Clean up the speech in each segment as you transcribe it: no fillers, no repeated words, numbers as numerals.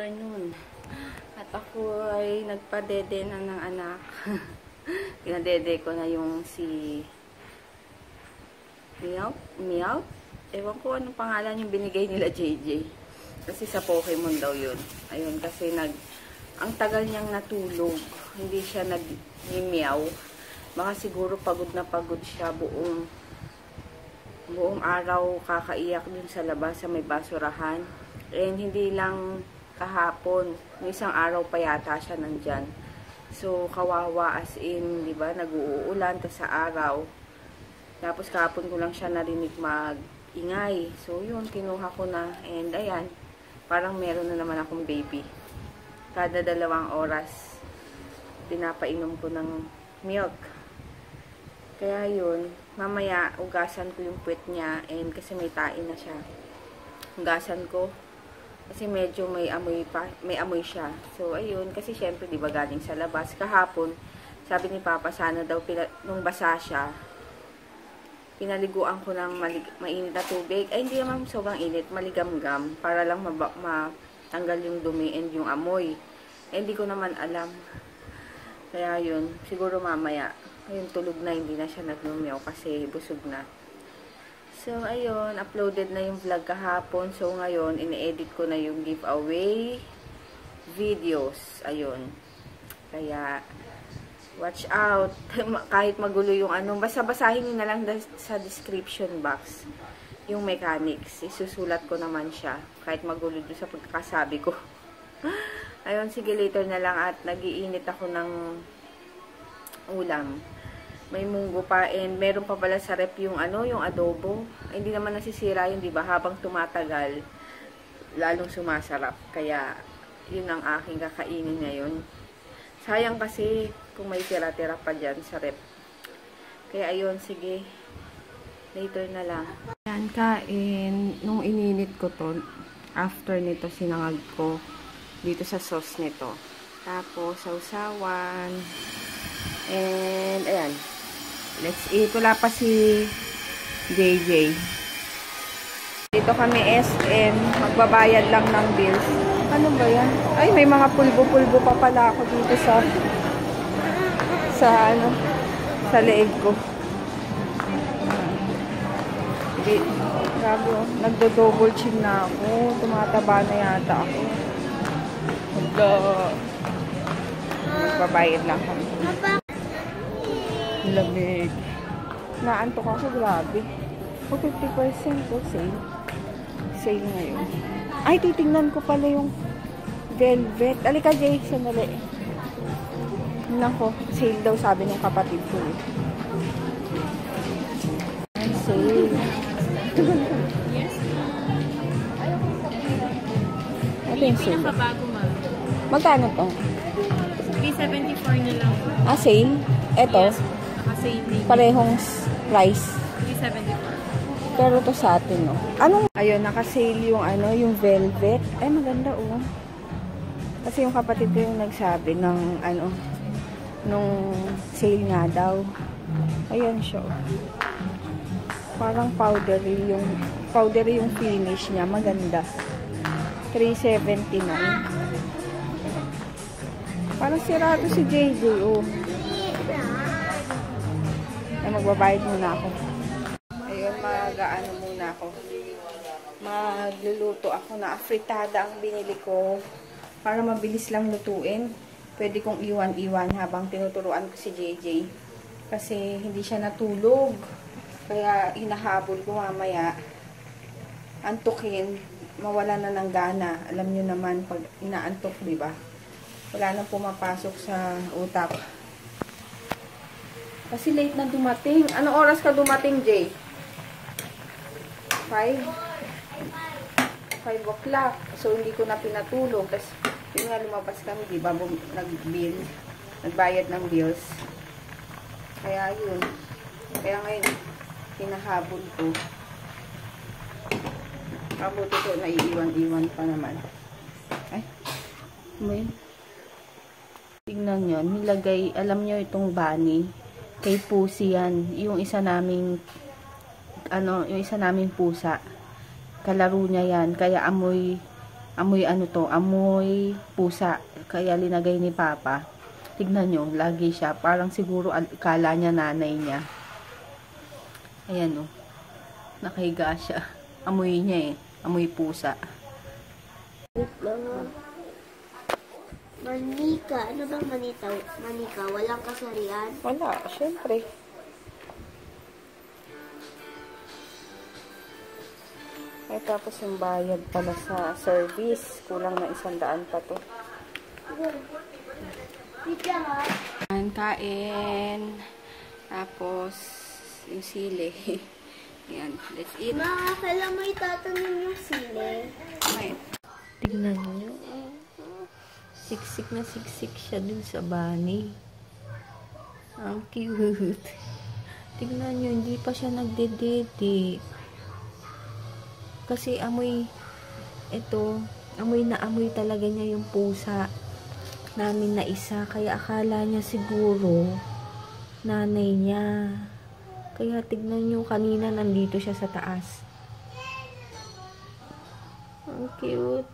afternoon. At ako ay nagpadede na ng anak. Pinadede ko na yung si Meow. Ewan ko anong pangalan yung binigay nila JJ. Kasi sa Pokemon daw yun. Ayun, kasi ang tagal niyang natulog. Hindi siya nag-meow. Baka siguro pagod na pagod siya buong araw kakaiyak dun sa labas sa may basurahan. And hindi lang kahapon, may isang araw pa yata siya nandyan. So, kawawa as in, di ba, nag-uulan sa araw. Tapos kahapon ko lang siya narinig mag-ingay. So, yun, kinuha ko na. And ayan, parang meron na naman akong baby. Kada 2 oras, pinapainom ko ng milk. Kaya yun, mamaya ugasan ko yung puwet niya. And kasi may tain na siya. Ugasan ko. Kasi medyo may amoy siya. So, ayun. Kasi syempre, di ba, galing sa labas. Kahapon, sabi ni Papa, sana daw, nung basa siya, pinaliguan ko ng mainit na tubig. Ay, hindi naman sobrang init. Maligam-gam. Para lang matanggal yung dumi and yung amoy. Eh, hindi ko naman alam. Kaya yun. Siguro mamaya. Ayun, tulog na. Hindi na siya naglumiyaw kasi busog na. So, ayun, uploaded na yung vlog kahapon. So, ngayon, ini-edit ko na yung giveaway videos. Ayun. Kaya, watch out. Kahit magulo yung basta basahin nyo na lang sa description box yung mechanics. Isusulat ko naman siya. Kahit magulo doon sa pagkakasabi ko. Ayun, sige, later na lang at nag-iinit ako ng ulam. May munggo pa and meron pa pala sa rep yung yung adobo. Ay, hindi naman nasisira yun, di ba? Habang tumatagal, lalong sumasarap. Kaya, yun ang aking kakainin ngayon. Sayang kasi kung may tira-tira pa dyan sa rep. Kaya, ayun, sige. Later na lang. Yan, kain. Nung ininit ko to, after nito, sinangag ko dito sa sauce nito. Tapos, sausawan. And, ayan. Let's eat. Wala pa si JJ. Dito kami SM. Magbabayad lang ng bills. Ano ba yan? Ay, may mga pulbo-pulbo pa pala ako dito sa leeg ko. Grabe, nagdo-double chin na ako. Tumataba na yata ako. Magbabayad lang kami. Lamig. Naantok ako, grabe. 50% po sale. Sale ngayon. Ay, titingnan ko pala yung velvet. Alika, Jay, sandali. Nako, sale daw sabi ng kapatid ko. Ay, sale. Ito yung sale. Pinakabago, ma'am. Magkano to? 374 na lang. Ah, sale? Ito? Yes. Naka-sale din. Parehong price. 374. Pero to sa atin, no? Anong? Ayun, naka-sale yung yung velvet. Ay, maganda, oh. Kasi yung kapatid ko yung nagsabi ng, nung sale nga daw. Ayan siya, oh. Parang powdery yung finish niya. Maganda. 379. Parang sirado si JJ, oh. Ay, magbabayad muna ako. Ayun, muna ako. Magluluto ako na afritada ang binili ko. Para mabilis lang lutuin. Pwede kong iwan-iwan habang tinuturuan ko si JJ. Kasi hindi siya natulog. Kaya hinahabol ko mamaya. Antukin. Mawala na ng gana. Alam nyo naman pag inaantok, diba? Wala nang pumapasok sa utak. Kasi late na dumating. Anong oras ka dumating, Jay? 5 o'clock. So, hindi ko na pinatulog. Tapos, yun nga, lumabas kami, diba? Nagbayad ng bills. Kaya, yun. Kaya ngayon, hinahabol ko. Kabuti ko, naiiwan-iwan pa naman. Ay, may. Tingnan nyo, nilagay, alam nyo itong bunny. Kay Pusi yan. Yung isa naming pusa. Kalaro niya yan. Kaya amoy Amoy ano to, amoy pusa. Kaya linagay ni Papa. Tignan nyo, lagi siya. Parang siguro kala niya nanay niya. Ayan o. Nakahiga siya. Amoy niya eh. Amoy pusa. Manika. Ano bang manika? Walang kasarian? Wala, syempre. Ay, tapos yung bayad pala sa service. Kulang na 100 pa to. Kain. Tapos, yung sili. Yan, let's eat. Ma, kailan mo itatanim yung sili? Okay. Tignan nyo. Siksik na siksik siya dun sa bani. Ang cute. Tignan nyo, hindi pa siya nagdedede. Kasi amoy, amoy na amoy talaga niya yung pusa namin na isa. Kaya akala niya siguro nanay niya. Kaya tignan nyo, kanina nandito siya sa taas. Ang cute.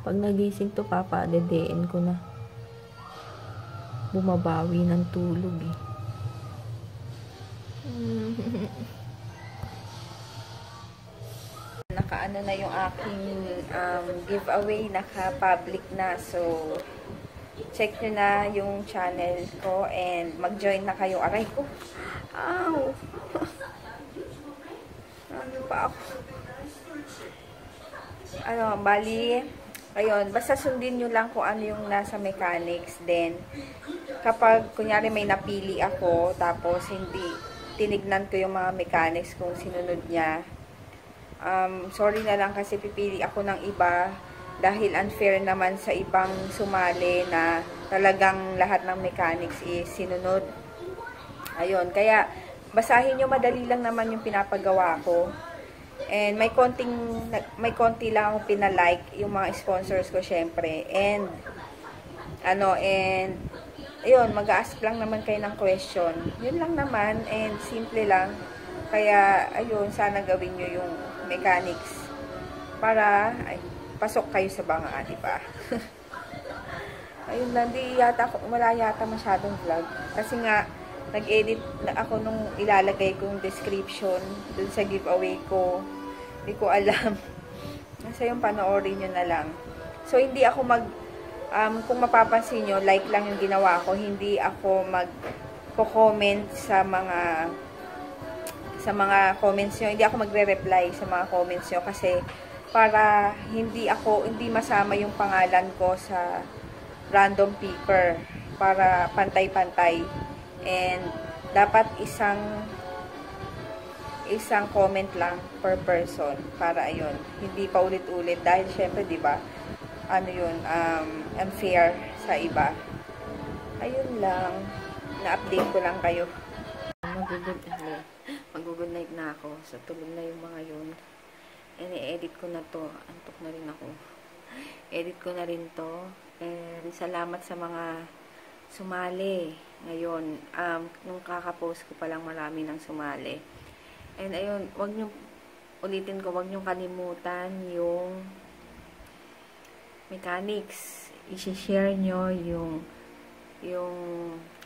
Pag nagising to, Papa, dedein ko na. Bumabawi ng tulog eh. Naka-ano na yung aking giveaway, naka-public na. So, check nyo na yung channel ko and mag-join na kayo. Aray ko. Ow! Ano pa ako? Bali, ayun, basta sundin nyo lang kung ano yung nasa mechanics. Then, kapag, kunyari may napili ako, tapos hindi, tinignan ko yung mga mechanics kung sinunod niya. Sorry na lang kasi pipili ako ng iba dahil unfair naman sa ibang sumali na talagang lahat ng mechanics is sinunod. Ayun, kaya basahin nyo, madali lang naman yung pinapagawa ko. And may konti lang akong pinalike yung mga sponsors ko syempre. And ayun, mag-a-ask lang naman kayo ng question. Yun lang naman and simple lang. Kaya ayun, sana gawin nyo yung mechanics para pasok kayo sa banga, di ba? Ayun lang, wala yata masyadong vlog. Kasi nga, nag-edit na ako nung ilalagay kong description dun sa giveaway ko. Hindi ko alam. Nasa yung panoorin nyo na lang. So, hindi ako kung mapapansin nyo, like lang yung ginawa ko. Hindi ako mag-comment sa mga comments nyo. Hindi ako magre-reply sa mga comments nyo kasi para hindi masama yung pangalan ko sa random picker para pantay-pantay. And dapat isang comment lang per person para ayun, hindi pa ulit-ulit dahil syempre 'di ba? Unfair sa iba. Ayun lang, na-update ko lang kayo. Mag-good night na ako. So, tulog na yung mga yun. And i-edit ko na to. Antok na rin ako. Edit ko na rin to. And salamat sa mga sumali. Ngayon, nung kakapost ko palang marami nang sumali. And ayun, wag niyong kalimutan yung mechanics. I-share nyo yung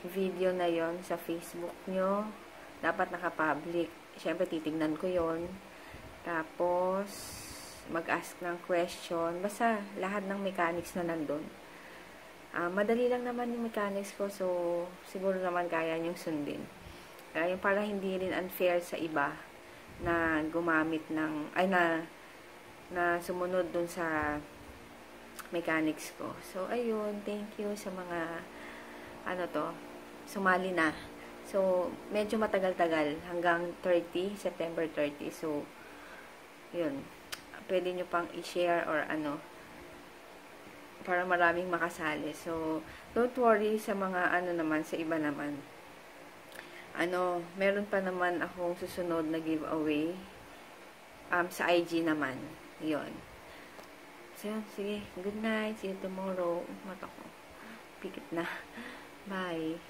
video na yon sa Facebook nyo. Dapat naka-public. Siyempre, titignan ko yon. Tapos, mag-ask ng question. Basta, lahat ng mechanics na nandun. Madali lang naman yung mechanics ko. So, siguro naman kaya nyong sundin. Yung para hindi rin unfair sa iba na gumamit na sumunod dun sa mechanics ko. So, ayun. Thank you sa mga sumali na. So, medyo matagal-tagal. Hanggang September 30. So, yun. Pwede nyo pang i-share or para maraming makasali. So, don't worry sa mga sa iba naman. Meron pa naman akong susunod na giveaway. Sa IG naman. Yun. So, sige. Good night. See you tomorrow. Mata ko. Pikit na. Bye.